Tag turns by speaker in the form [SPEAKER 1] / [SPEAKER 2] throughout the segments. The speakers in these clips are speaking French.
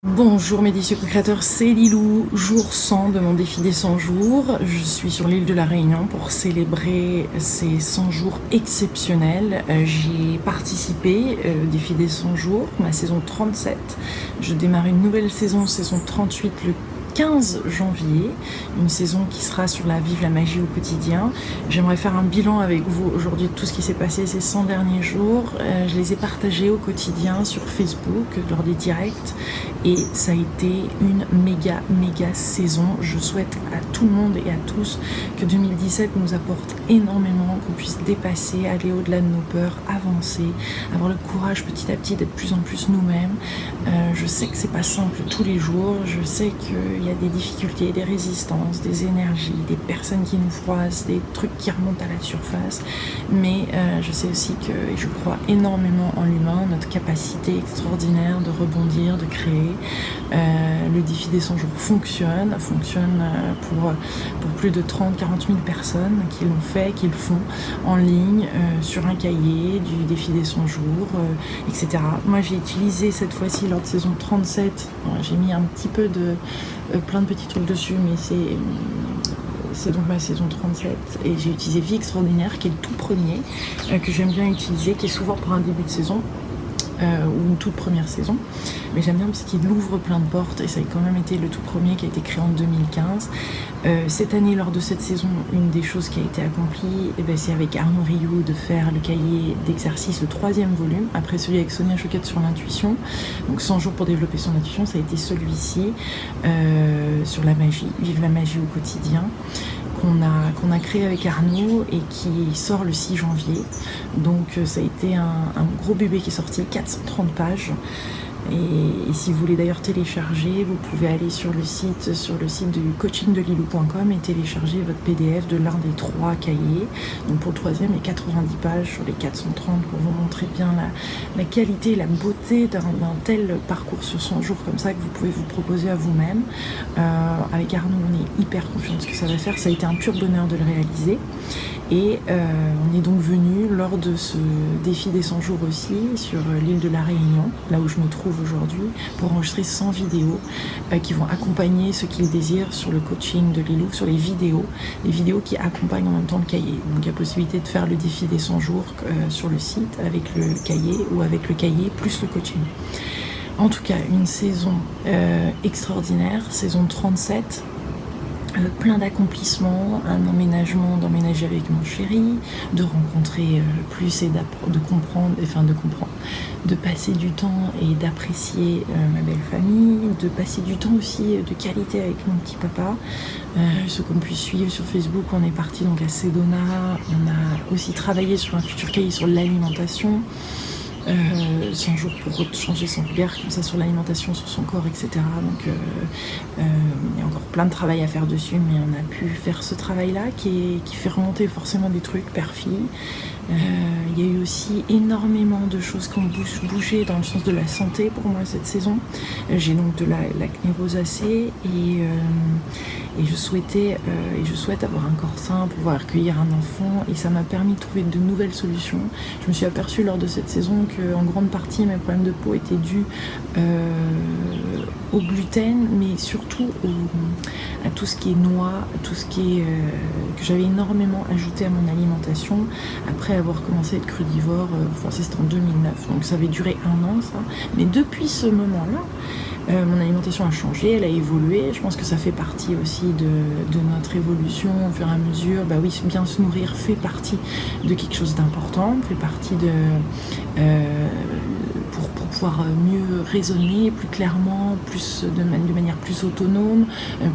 [SPEAKER 1] Bonjour mes délicieux co-créateurs, c'est Lilou, jour 100 de mon défi des 100 jours. Je suis sur l'île de la Réunion pour célébrer ces 100 jours exceptionnels. J'ai participé au défi des 100 jours, ma saison 37. Je démarre une nouvelle saison 38, le 15 janvier, une saison qui sera sur la Vive la magie au quotidien. J'aimerais faire un bilan avec vous aujourd'hui de tout ce qui s'est passé ces 100 derniers jours. Je les ai partagés au quotidien sur Facebook lors des directs et ça a été une méga saison. Je souhaite à tout le monde et à tous que 2017 nous apporte énormément, qu'on puisse dépasser, aller au-delà de nos peurs, avancer, avoir le courage petit à petit d'être de plus en plus nous-mêmes. Je sais que c'est pas simple tous les jours, je sais qu'il y a des difficultés, des résistances, des énergies, des personnes qui nous froissent, des trucs qui remontent à la surface, mais je sais aussi que, et je crois énormément en l'humain, notre capacité extraordinaire de rebondir, de créer. Le défi des 100 jours fonctionne pour plus de 30-40 000 personnes qui l'ont fait, qui le font en ligne, sur un cahier du défi des 100 jours, etc. Moi j'ai utilisé cette fois-ci lors de saison 37, j'ai mis un petit peu de plein de petits trucs dessus, mais c'est donc ma saison 37 et j'ai utilisé Vie Extraordinaire qui est le tout premier que j'aime bien utiliser, qui est souvent pour un début de saison ou une toute première saison, mais j'aime bien parce qu'il ouvre plein de portes et ça a quand même été le tout premier qui a été créé en 2015. Cette année, lors de cette saison, une des choses qui a été accomplie, c'est avec Arnaud Rioux de faire le cahier d'exercice, le 3e volume, après celui avec Sonia Choquette sur l'intuition, donc 100 jours pour développer son intuition, ça a été celui-ci sur la magie, Vive la magie au quotidien, qu'on a créé avec Arnaud et qui sort le 6 janvier. Donc ça a été un gros bébé qui est sorti, 430 pages. Et si vous voulez d'ailleurs télécharger, vous pouvez aller sur le site du coachingdelilou.com et télécharger votre PDF de l'un des 3 cahiers. Donc pour le 3e, il y a 90 pages sur les 430 pour vous montrer bien la qualité, la beauté d'un tel parcours sur 100 jours comme ça que vous pouvez vous proposer à vous-même. Avec Arnaud, on est hyper confiant de ce que ça va faire. Ça a été un pur bonheur de le réaliser. Et on est donc venu lors de ce défi des 100 jours aussi sur l'île de la Réunion, là où je me trouve aujourd'hui, pour enregistrer 100 vidéos qui vont accompagner ceux qui le désirent sur le coaching de Lilou, sur les vidéos qui accompagnent en même temps le cahier. Donc il y a possibilité de faire le défi des 100 jours sur le site avec le cahier ou avec le cahier plus le coaching. En tout cas, une saison extraordinaire, saison 37, plein d'accomplissements, d'emménager avec mon chéri, de rencontrer plus et de comprendre, de passer du temps et d'apprécier ma belle famille, de passer du temps aussi de qualité avec mon petit papa. Ceux qu'on puisse suivre sur Facebook, on est parti donc à Sedona, on a aussi travaillé sur un futur cahier sur l'alimentation. 100 jours pour changer son regard comme ça sur l'alimentation, sur son corps, etc. Donc il y a encore plein de travail à faire dessus, mais on a pu faire ce travail-là qui fait remonter forcément des trucs père-fille. Il y a eu aussi énormément de choses qui ont bougé dans le sens de la santé pour moi cette saison. J'ai donc de l'acné rosacée et je souhaite avoir un corps sain, pouvoir accueillir un enfant, et ça m'a permis de trouver de nouvelles solutions. Je me suis aperçue lors de cette saison qu'en grande partie mes problèmes de peau étaient dus au gluten, mais surtout à tout ce qui est noix, à tout ce qui est que j'avais énormément ajouté à mon alimentation après avoir commencé à être crudivore. C'était en 2009, donc ça avait duré 1 an ça. Mais depuis ce moment-là, mon alimentation a changé, elle a évolué. Je pense que ça fait partie aussi de notre évolution au fur et à mesure. Oui, bien se nourrir fait partie de quelque chose d'important, fait partie pour pouvoir mieux raisonner plus clairement, de manière plus autonome,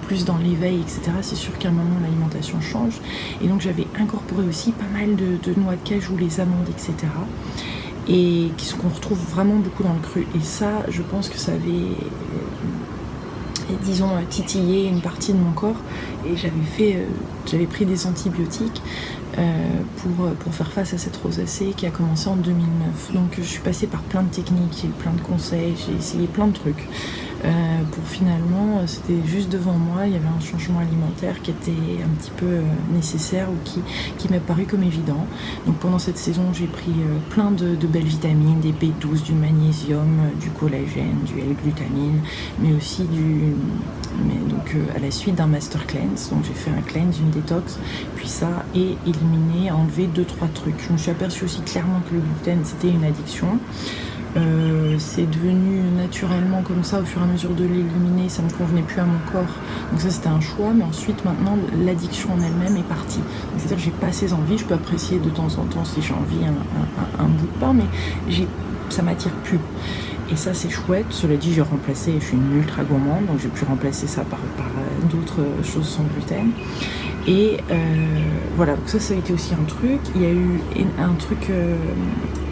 [SPEAKER 1] plus dans l'éveil, etc. C'est sûr qu'à un moment l'alimentation change, et donc j'avais incorporé aussi pas mal de noix de cajou, les amandes, etc. et qu'on retrouve vraiment beaucoup dans le cru, et ça je pense que ça avait titillé une partie de mon corps, et j'avais pris des antibiotiques pour faire face à cette rosacée qui a commencé en 2009. Donc je suis passée par plein de techniques, j'ai eu plein de conseils, j'ai essayé plein de trucs. pour finalement, c'était juste devant moi, il y avait un changement alimentaire qui était un petit peu nécessaire ou qui m'est paru comme évident. Donc pendant cette saison, j'ai pris plein de belles vitamines, des B12, du magnésium, du collagène, du L-glutamine, mais aussi à la suite d'un master cleanse. Donc j'ai fait un cleanse, une détox, puis ça, et éliminé, enlevé 2-3 trucs. Je me suis aperçue aussi clairement que le gluten, c'était une addiction. C'est devenu naturellement comme ça au fur et à mesure de l'éliminer, ça ne me convenait plus à mon corps, donc ça c'était un choix. Mais ensuite maintenant l'addiction en elle-même est partie, c'est-à-dire que j'ai pas ces envies, je peux apprécier de temps en temps si j'ai envie un bout de pain, mais ça m'attire plus. Et ça c'est chouette. Cela dit, j'ai remplacé, je suis une ultra gourmande, donc j'ai pu remplacer ça par d'autres choses sans gluten. Et voilà, donc ça a été aussi un truc. Il y a eu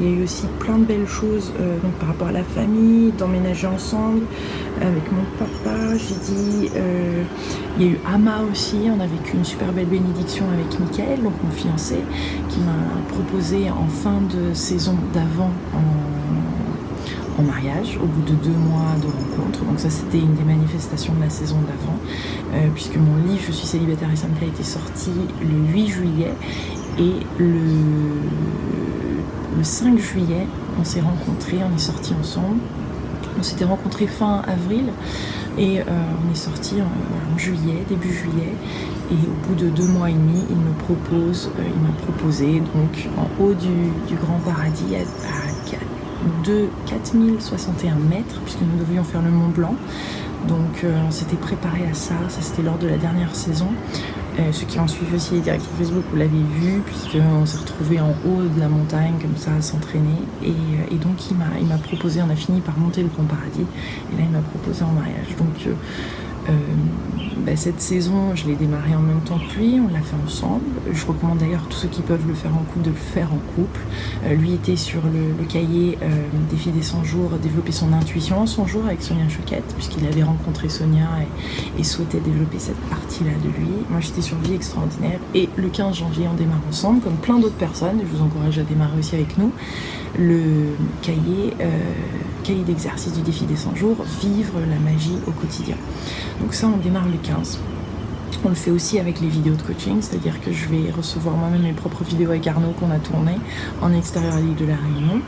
[SPEAKER 1] il y a eu aussi plein de belles choses donc par rapport à la famille, d'emménager ensemble avec mon papa. J'ai dit, il y a eu Ama aussi, on a vécu une super belle bénédiction avec Mickaël, donc mon fiancé, qui m'a proposé en fin de saison d'avant en mariage, au bout de 2 mois de rencontre. Donc ça c'était une des manifestations de la saison d'avant, puisque mon livre Je suis célibataire et simple a été sorti le 8 juillet et le 5 juillet on s'est rencontrés, on est sortis ensemble. On s'était rencontrés fin avril et on est sortis en juillet, début juillet, et au bout de 2 mois et demi il m'a proposé donc en haut du Grand Paradis à 4061 mètres, puisque nous devions faire le Mont Blanc. Donc on s'était préparé à ça c'était lors de la dernière saison. Ceux qui ont suivi aussi les directs sur Facebook, vous l'avez vu, puisqu'on s'est retrouvés en haut de la montagne comme ça à s'entraîner, et donc il m'a proposé, on a fini par monter le Grand Paradis, et là il m'a proposé en mariage. Donc cette saison je l'ai démarrée en même temps que lui, on l'a fait ensemble. Je recommande d'ailleurs tous ceux qui peuvent le faire en couple de le faire en couple. Lui était sur le cahier Défi des 100 jours, développer son intuition en 100 jours avec Sonia Choquette, puisqu'il avait rencontré Sonia et souhaitait développer cette partie-là de lui. Moi j'étais sur Vie extraordinaire, et le 15 janvier on démarre ensemble, comme plein d'autres personnes, et je vous encourage à démarrer aussi avec nous, le cahier d'exercice du défi des 100 jours, vivre la magie au quotidien. Donc ça on démarre le 15. On le fait aussi avec les vidéos de coaching, c'est-à-dire que je vais recevoir moi-même mes propres vidéos avec Arnaud qu'on a tournées en extérieur à l'île de la Réunion.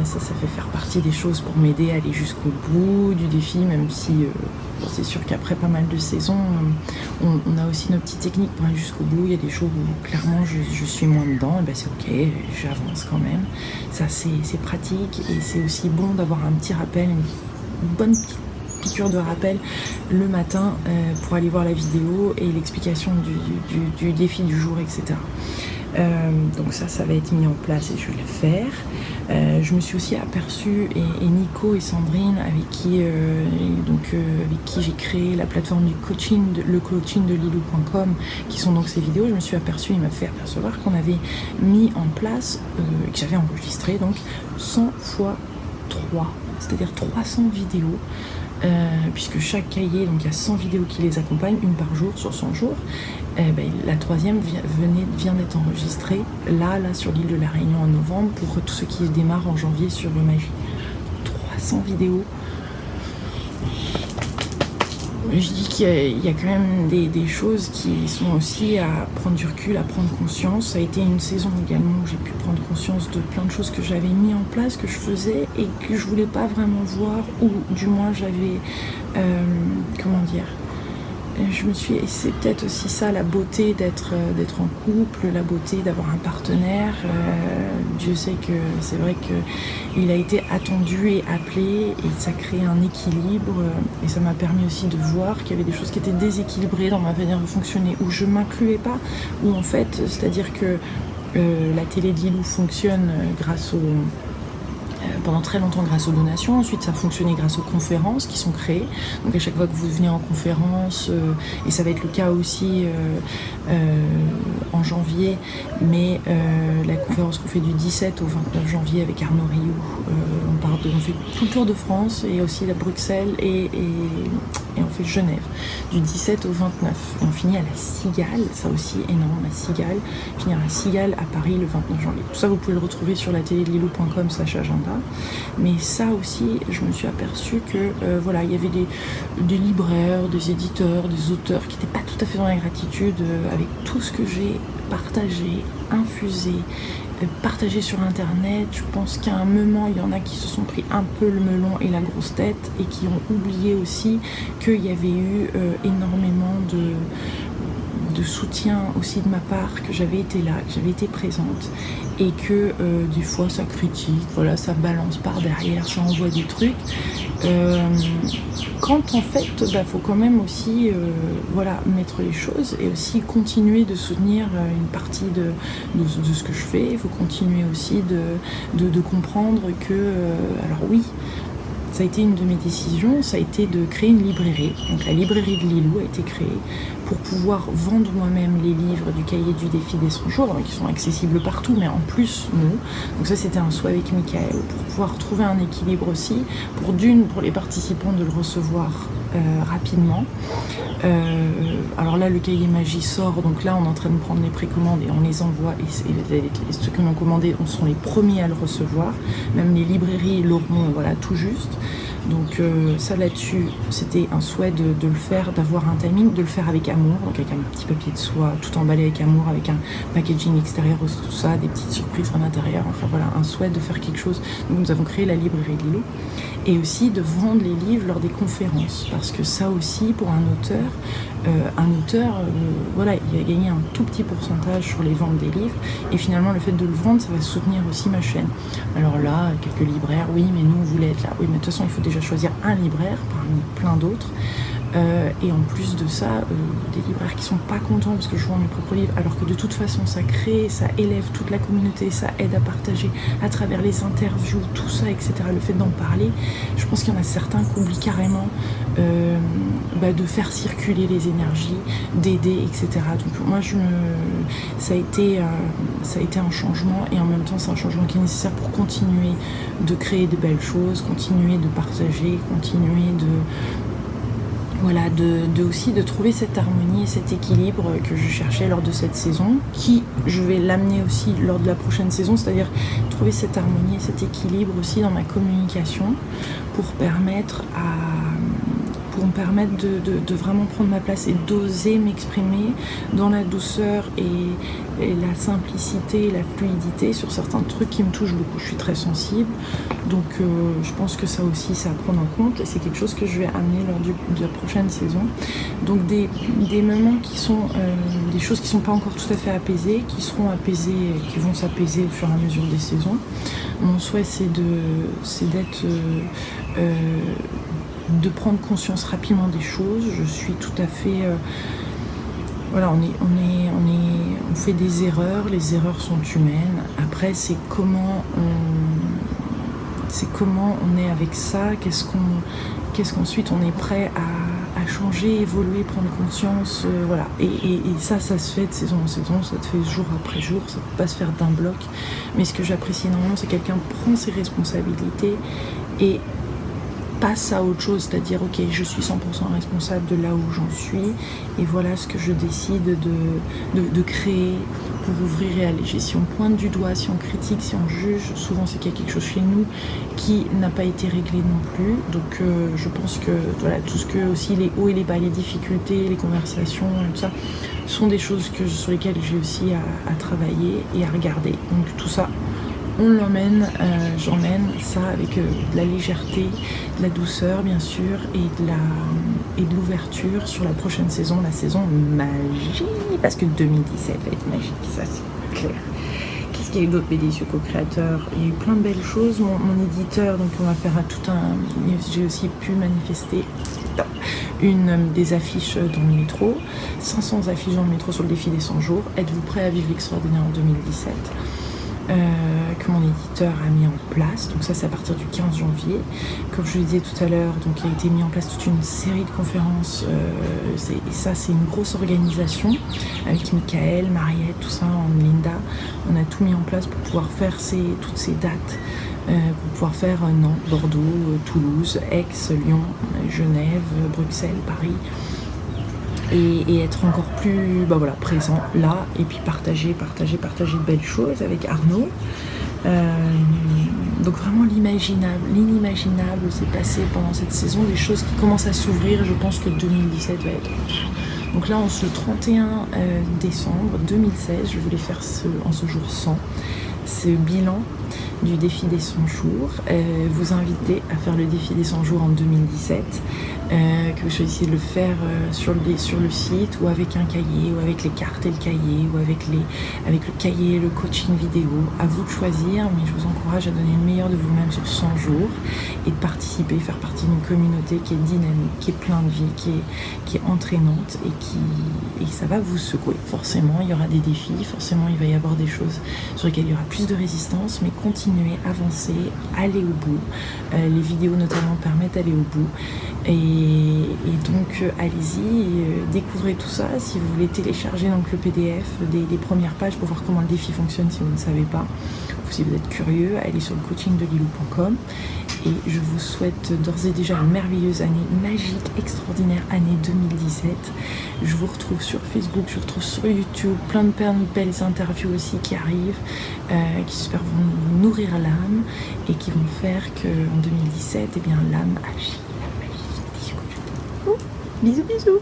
[SPEAKER 1] Ça fait faire partie des choses pour m'aider à aller jusqu'au bout du défi, même si c'est sûr qu'après pas mal de saisons, on a aussi nos petites techniques pour aller jusqu'au bout. Il y a des choses où clairement je suis moins dedans, et c'est ok, j'avance quand même. Ça c'est pratique, et c'est aussi bon d'avoir un petit rappel, une bonne piqûre de rappel le matin pour aller voir la vidéo et l'explication du défi du jour, etc. Donc ça va être mis en place et je vais le faire. Je me suis aussi aperçue, et Nico et Sandrine avec qui j'ai créé la plateforme du coaching, le coaching de lilou.com, qui sont donc ces vidéos, je me suis aperçue, il m'a fait apercevoir qu'on avait mis en place, que j'avais enregistré donc 100 fois 3, c'est-à-dire 300 vidéos. Puisque chaque cahier, donc il y a 100 vidéos qui les accompagnent, une par jour sur 100 jours. La troisième vient d'être enregistrée là sur l'île de la Réunion en novembre, pour tous ceux qui démarrent en janvier sur le Magie. 300 vidéos. Je dis qu'il y a quand même des choses qui sont aussi à prendre du recul, à prendre conscience. Ça a été une saison également où j'ai pu prendre conscience de plein de choses que j'avais mis en place, que je faisais et que je voulais pas vraiment voir, ou du moins j'avais, c'est peut-être aussi ça la beauté d'être en couple, la beauté d'avoir un partenaire. Dieu sait que c'est vrai qu'il a été attendu et appelé, et ça crée un équilibre, et ça m'a permis aussi de voir qu'il y avait des choses qui étaient déséquilibrées dans ma manière de fonctionner, où je m'incluais pas, où en fait, c'est-à-dire que la télé de Lilou fonctionne pendant très longtemps grâce aux donations. Ensuite ça a fonctionné grâce aux conférences qui sont créées, donc à chaque fois que vous venez en conférence, et ça va être le cas aussi en janvier, mais la conférence qu'on fait du 17 au 29 janvier avec Arnaud Rioux, on fait tout le tour de France, et aussi la Bruxelles et et on fait Genève du 17 au 29. Et on finit à la Cigale, ça aussi énorme, la Cigale. Finir à la Cigale à Paris le 29 janvier. Tout ça, vous pouvez le retrouver sur la télé-de-lilou.com/agenda. Mais ça aussi, je me suis aperçue que voilà, il y avait des libraires, des éditeurs, des auteurs qui n'étaient pas tout à fait dans la gratitude avec tout ce que j'ai partagé, infusé, partagé sur internet. Je pense qu'à un moment, il y en a qui se sont pris un peu le melon et la grosse tête et qui ont oublié aussi qu'il y avait eu énormément de soutien aussi de ma part, que j'avais été là, que j'avais été présente et que des fois ça critique, voilà, ça balance par derrière, ça envoie des trucs. Quand en fait, faut quand même aussi voilà, mettre les choses et aussi continuer de soutenir une partie de ce que je fais. Il faut continuer aussi de comprendre que, alors oui, ça a été une de mes décisions, ça a été de créer une librairie. Donc la librairie de Lilou a été créée pour pouvoir vendre moi-même les livres du cahier du défi des 100 jours, qui sont accessibles partout, mais en plus nous. Donc ça, c'était un souhait avec Michael, pour pouvoir trouver un équilibre aussi, pour les participants de le recevoir rapidement. Alors là, le cahier magie sort, donc là on est en train de prendre les précommandes et on les envoie, et ceux qui l'ont commandé, on sont les premiers à le recevoir. Même les librairies l'auront, voilà, tout juste. Donc ça, là-dessus, c'était un souhait de le faire, d'avoir un timing, de le faire avec amour, donc avec un petit papier de soie tout emballé avec amour, avec un packaging extérieur, tout ça, des petites surprises à l'intérieur, enfin voilà, un souhait de faire quelque chose. Donc nous avons créé la librairie de Lilou, et aussi de vendre les livres lors des conférences, parce que ça aussi, pour un auteur, voilà, il va gagner un tout petit pourcentage sur les ventes des livres, et finalement le fait de le vendre, ça va soutenir aussi ma chaîne. Alors là, quelques libraires, oui, mais nous on voulait être là, oui, mais de toute façon il faut déjà choisir un libraire parmi plein d'autres. Et en plus de ça, des libraires qui sont pas contents parce que je vends mes propres livres, alors que de toute façon ça crée, ça élève toute la communauté, ça aide à partager à travers les interviews, tout ça, etc. Le fait d'en parler, je pense qu'il y en a certains qui oublient carrément de faire circuler les énergies, d'aider, etc. Donc moi ça a été un changement, et en même temps c'est un changement qui est nécessaire pour continuer de créer de belles choses, continuer de partager, continuer aussi de trouver cette harmonie et cet équilibre que je cherchais lors de cette saison, qui je vais l'amener aussi lors de la prochaine saison, c'est-à-dire trouver cette harmonie et cet équilibre aussi dans ma communication pour me permettre de vraiment prendre ma place et d'oser m'exprimer dans la douceur et la simplicité et la fluidité sur certains trucs qui me touchent beaucoup. Je suis très sensible, donc je pense que ça aussi, c'est à prendre en compte, et c'est quelque chose que je vais amener lors de la prochaine saison. Donc des moments qui sont des choses qui ne sont pas encore tout à fait apaisées, qui seront apaisées, qui vont s'apaiser au fur et à mesure des saisons. Mon souhait, c'est d'être de prendre conscience rapidement des choses. Je suis tout à fait voilà, on fait des erreurs, les erreurs sont humaines. Après, c'est comment on est avec ça, qu'est-ce qu'ensuite on est prêt à changer, évoluer, prendre conscience, voilà. Et ça se fait de saison en saison, ça te fait jour après jour, ça peut pas se faire d'un bloc. Mais ce que j'apprécie énormément, c'est que quelqu'un prend ses responsabilités et passe à autre chose, c'est-à-dire ok, je suis 100% responsable de là où j'en suis, et voilà ce que je décide de créer pour ouvrir et alléger. Si on pointe du doigt, si on critique, si on juge, souvent c'est qu'il y a quelque chose chez nous qui n'a pas été réglé non plus. Donc je pense que voilà, tout ce que aussi les hauts et les bas, les difficultés, les conversations, tout ça, sont des choses sur lesquelles j'ai aussi à travailler et à regarder. Donc tout ça, on l'emmène, j'emmène ça avec de la légèreté, de la douceur bien sûr, et de l'ouverture sur la prochaine saison, la saison magie, parce que 2017 va être magique, ça c'est clair. Qu'est-ce qu'il y a eu d'autre, mes délicieux co-créateurs? Il y a eu plein de belles choses. Mon éditeur, donc on va faire j'ai aussi pu manifester des affiches dans le métro, 500 affiches dans le métro sur le défi des 100 jours. Êtes-vous prêt à vivre l'extraordinaire en 2017? Que mon éditeur a mis en place. Donc ça, c'est à partir du 15 janvier. Comme je le disais tout à l'heure, donc il a été mis en place toute une série de conférences. Et ça, c'est une grosse organisation avec Michael, Mariette, tout ça, Linda. On a tout mis en place pour pouvoir faire toutes ces dates pour pouvoir faire Nantes, Bordeaux, Toulouse, Aix, Lyon, Genève, Bruxelles, Paris. Et être encore plus présent là, et puis partager de belles choses avec Arnaud. Donc vraiment l'inimaginable s'est passé pendant cette saison, des choses qui commencent à s'ouvrir. Je pense que 2017 va être... Donc là, le 31 décembre 2016, je voulais faire en ce jour 100, ce bilan du défi des 100 jours, vous inviter à faire le défi des 100 jours en 2017, que vous choisissiez de le faire sur le site, ou avec un cahier, ou avec les cartes et le cahier, ou avec le cahier et le coaching vidéo. À vous de choisir, mais je vous encourage à donner le meilleur de vous-même sur 100 jours et de participer, faire partie d'une communauté qui est dynamique, qui est pleine de vie, qui est entraînante, et ça va vous secouer. Forcément, il y aura des défis, forcément il va y avoir des choses sur lesquelles il y aura plus de résistance, mais continuez, avancez, allez au bout. Les vidéos notamment permettent d'aller au bout. Et donc allez-y, découvrez tout ça. Si vous voulez télécharger donc le PDF des premières pages pour voir comment le défi fonctionne si vous ne savez pas, ou si vous êtes curieux, allez sur le coachingdelilou.com. Et je vous souhaite d'ores et déjà une merveilleuse année, magique, extraordinaire année 2017. Je vous retrouve sur Facebook, je vous retrouve sur YouTube, plein de belles interviews aussi qui arrivent, qui j'espère vont vous nourrir l'âme et qui vont faire qu'en 2017, l'âme agit. Bisous, bisous.